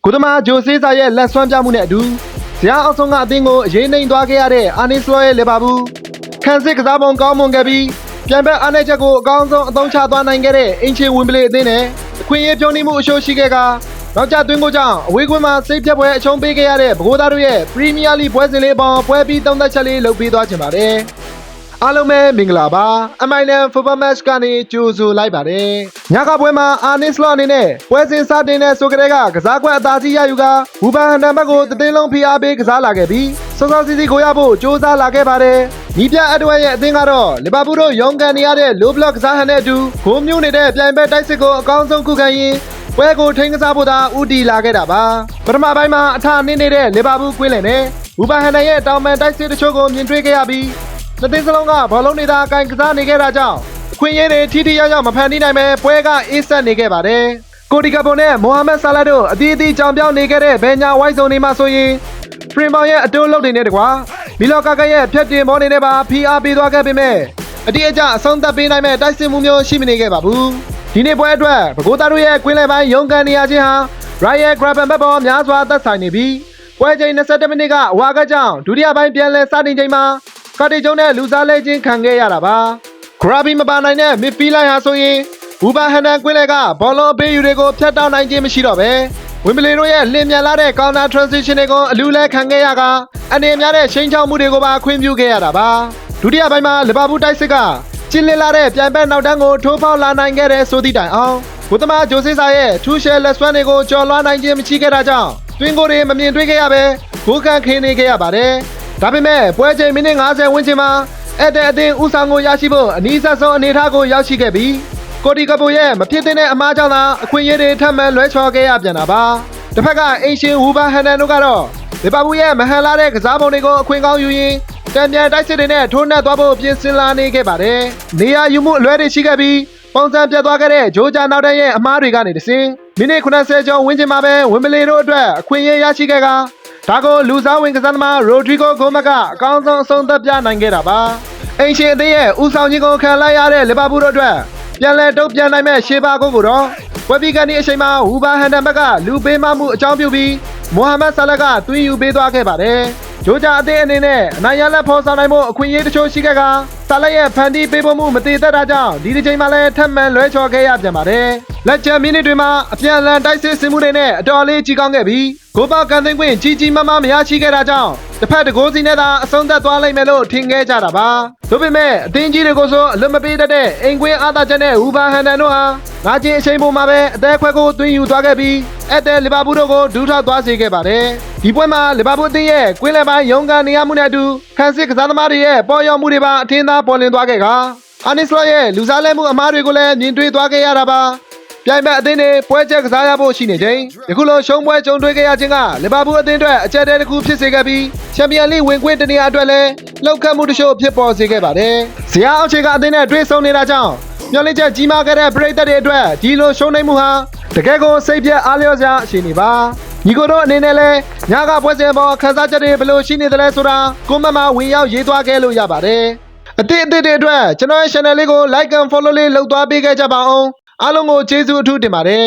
ကုသမာဂျိုဆေးစာရဲ့လက်စွမ်းပြမှုနဲ့အတူဇရာအောင်ဆုံးကအသင်းကိုအရေးနှိမ်သွားခဲ့ရတဲ့အာနီစလောရဲ့လီဗာပူးခန်းစစ်ကစားပုံကောင်းမွန်ခဲ့ပြီးပြန်ဘက်အားနည်းချက်ကိုအကောင်းဆုံးအသုံးချသွားနိုင်ခဲ့တဲ့အင်ချီဝင်ပလေအသင်းနဲ့အခွင့်အရေးပြုံးနေမှုအရှိုးရှိခဲ့ကနောက်ကျသွင်းကိုကြောင့်အဝေးကွင်းမှာစိတ်ပြတ်ပွဲအချုံးပေးခဲ့ရတဲ့ပဲခူးသားတို့ရဲ့ပရီးမီးယားလိပွဲစဉ်လေးပေါင်းပွဲပြီးသုံးသက်ချက်လေးလုပ်ပေးသွားချင်ပါတယ်အားလုံးပဲမင်္ဂလာပါ MILAN Football Match ကနေကြိုဆိုလိုက်ပါတယ်ညကပွဲမှာအာနီစလောအနေနဲ့ပွဲစဉ်စတင်တဲ့ဆိုကြတဲ့ကစားကွက်အသာစီးရယူကဘူဘန်ဟန်တန်ဘက်ကိုတသိန်းလုံးဖိအားပေးကစားလာခဲ့ပြီးစောစောစီးစီးကိုရဖို့ကြိုးစားလာခဲ့ပါတယ်ညီပြအတွဲရဲ့အသင်းကတော့လီဗာပူးတို့ရုံးကန်နေရတဲ့လိုဘလော့ကစားဟန်နဲ့အတူဂိုးမျိုးနေတဲ့ပြိုင်ဘက်တိုက်စစ်ကိုအကောင်းဆုံးခုခံရင်းပွဲကိုထိန်းကစားဖို့သာဦးတည်လာခဲ့တာပါပထမပိုင်းမှာအထနှင်းနေတဲ့လီဗာပူးကွင်းလည်နဲ့ဘူဘန်ဟန်တန်ရဲ့တောင်ပန်တိုက်စစ်တချို့ကိုမြင်တွေ့ခဲ့ရပြီးနှစ်သင်းစလုံးကဘောလုံးတွေသာအကင်ကစားနေခဲ့တာကြောင့်အခွင့်အရေးတွေထိထိရောက်ရောက်မဖန်တီးနိုင်ပဲပွဲကအေးဆက်နေခဲ့ပါတယ်ကိုဒီကပွန်နဲ့မိုဟာမက်ဆာလာတို့အသီးသီးကြောင်ပြောင်းနေခဲ့တဲ့ဘယ်ညာဝိုင်းစုံနေမှာဆိုရင်ဖရင်ဘောင်ရဲ့အတိုးလုံးတွေနဲ့တကွာမီလော်ကာကရဲ့ဖြတ်တင်ဘောနေနဲ့ပါဖိအားပေးသွားခဲ့ပေမဲ့အတိအကျအဆုံးသတ်ပေးနိုင်မဲ့တိုက်စစ်မှုမျိုးရှိမနေခဲ့ပါဘူးဒီနေ့ပွဲအတွက်ပဲခူးသားတို့ရဲ့ကွင်းလယ်ပိုင်းရုံးကန်နေရခြင်းဟာရိုင်ယယ်ဂရဗန်ဘက်ပေါ်များစွာသက်ဆိုင်နေပြီးပွဲချိန်27မိနစ်ကအဝါကကြောင့်ဒုတိယပိုင်းပြန်လည်စတင်ချိန်မှာကာတီကျုံနဲ့လူစားလဲချင်းခံခဲ့ရတာပါဂရာဘီမပါနိုင်တဲ့မစ်ဖီးလိုက်ဟာဆိုရင်ဘူဘာဟန်တန်ကွင်းလက်ကဘောလုံးအပေးယူတွေကိုဖျက်တောက်နိုင်ခြင်းမရှိတော့ပဲဝင်းပလီတို့ရဲ့လင်းမြန်လာတဲ့ကောင်တာထရန်ဇီရှင်တွေကိုအလူလဲခံခဲ့ရကအနေများတဲ့ရှိန်ချောင်းမှုတွေကိုပါခွင့်ပြုခဲ့ရတာပါဒုတိယပိုင်းမှာလီဗာပူးတိုက်စစ်ကကျင်းလည်လာတဲ့ပြိုင်ဘက်နောက်တန်းကိုထိုးဖောက်လာနိုင်ခဲ့တဲ့ဆိုသည့်တိုင်အောင်ဘုသမာဂျိုဆေးစာရဲ့ထူးရှဲလက်စွမ်းတွေကိုကျော်လွှားနိုင်ခြင်းမရှိခဲ့တာကြောင့်တွင်းကိုတွေမမြင်တွေ့ခဲ့ရပဲဂိုးကန်ခင်းနေခဲ့ရပါတယ်ဒါပေမဲ့ပွဲချိန်မိနစ်50ဝန်းကျင်မှာအဲ့တဲ့အသင်းဦးဆောင်ကိုရရှိဖို့အနည်းဆက်ဆုံးအနေအထားကိုရောက်ရှိခဲ့ပြီးကိုဒီကပိုရဲ့မဖြစ်တဲ့အမှားကြောင့်သာအခွင့်အရေးတွေထပ်မံလွဲချော်ခဲ့ရပြန်တာပါတစ်ဖက်ကအိမ်ရှင်ဝူဘာဟန်တန်တို့ကတော့လီဗာပူးရဲ့မဟန်လာတဲ့ကစားပုံတွေကိုအခွင့်ကောင်းယူရင်းတံပြန်တိုက်စစ်တွေနဲ့ထိုးနှက်သွားဖို့ပြင်ဆင်လာနေခဲ့ပါတယ်နေရာယူမှုအလွဲတွေရှိခဲ့ပြီးပုံစံပြတ်သွားခဲ့တဲ့ဂျိုးဂျာနောက်တန်းရဲ့အမှားတွေကနေတဆင်မိနစ်90ကျော်ဝန်းကျင်မှာပဲဝင်းမလီတို့အတွက်အခွင့်အရေးရရှိခဲ့ကဒါကိုလူစားဝင်ကစားသမားရိုဒရီဂိုဂိုမက်ကအကောင်းဆုံးအဆုံးသတ်ပြနိုင်ခဲ့တာပါအိမ်ရှင်အသင်းရဲ့ဦးဆောင်ခြင်းကိုခံလိုက်ရတဲ့လီဗာပူးတို့အတွက်ပြန်လည်တုံ့ပြန်နိုင်မဲ့ရှေးပါကိုတော့ဝက်ပီကန်ဒီအချိန်မှာဝူဘာဟန်တန်ဘက်ကလူပေးမမှုအကြောင်းပြုပြီးမိုဟာမက်ဆာလာကသွင်းယူပေးသွားခဲ့ပါတယ်ဂျိုးဂျာအသင်းအနေနဲ့အနိုင်ရလက်ဖော်ဆောင်နိုင်မှုအခွင့်အရေးတချို့ရှိခဲ့ကဆာလာရဲ့ဖန်တီးပေးဖို့မှုမတည်သက်တာကြောင့်ဒီတစ်ချိန်မှာလည်းထပ်မံလွဲချော်ခဲ့ရပြန်ပါတယ်လက်ချန်မိနစ်တွေမှာအပြန်အလှန်တိုက်စစ်ဆင်မှုတွေနဲ့အတော်လေးကြီးကောင်းခဲ့ပြီးဂိုးပေါက်ကန်သိန်းခွင့်ကြီးကြီးမားမားမရရှိခဲ့တာကြောင့်တစ်ဖက်တကိုးစီနဲ့သာအဆုံးသတ်သွားလိမ့်မယ်လို့ထင်ခဲ့ကြတာပါဒါပေမဲ့အသင်းကြီးတွေကိုဆိုအလွတ်မပေးတတ်တဲ့အိမ်ကွင်းအားသာချက်နဲ့ဝူဘာဟန်တန်တို့ဟာငါးချင်းအချိန်ပေါ်မှာပဲအသေးခွဲကိုသွင်းယူသွားခဲ့ပြီးအဲ့တဲ့လီဗာပူးတို့ကိုဒူးထောက်သွားစေခဲ့ပါတယ်ဒီပွဲမှာလီဗာပူးအသင်းရဲ့ကွင်းလယ်ပိုင်းရုံးကန်နေရမှုနဲ့အတူခန်းစစ်ကစားသမားတွေရဲ့ပေါ်ရောက်မှုတွေပါအထင်သာပေါ်လွင်သွားခဲ့ကအာနီစလောရဲ့လူစားလဲမှုအမားတွေကိုလည်းမြင်တွေ့သွားခဲ့ရတာပါပြိုင်ဘက်အသင်းတွေပွဲချက်ကစားရဖို့ရှိနေချိန်ဒီခုလိုရှုံးပွဲကြုံတွေ့ခဲ့ရခြင်းကလီဗာပူးအသင်းအတွက်အကျက်တဲတစ်ခုဖြစ်စေခဲ့ပြီးချန်ပီယံလိဝင်ခွင့်တနေရာအတွက်လည်းလှုပ်ခတ်မှုတချို့ဖြစ်ပေါ်စေခဲ့ပါတယ်ဇရာအောက်ခြေကအသင်းနဲ့တွေ့ဆုံနေတာကြောင့်မျှော်လင့်ချက်ကြီးမားခဲ့တဲ့ပရိသတ်တွေအတွက်ဒီလိုရှုံးနိမ့်မှုဟာတကယ်ကိုစိတ်ပြက်အားလျော့စရာအခြေအနေပါညီကိုတို့အနေနဲ့လည်းညကပွဲစဉ်ပေါ်ခန်းစားချက်တွေဘယ်လိုရှိနေသလဲဆိုတာကွန်မန့်မှာဝင်ရောက်ရေးသွားခဲ့လို့ရပါတယ်အသစ်တွေအတွက်ကျွန်တော်ရဲ့ channel လေးကို like and follow လေးလုပ်သွားပေးခဲ့ကြပါအောင်အားလုံးကိုကျေးဇူးအထူးတင်ပါတယ်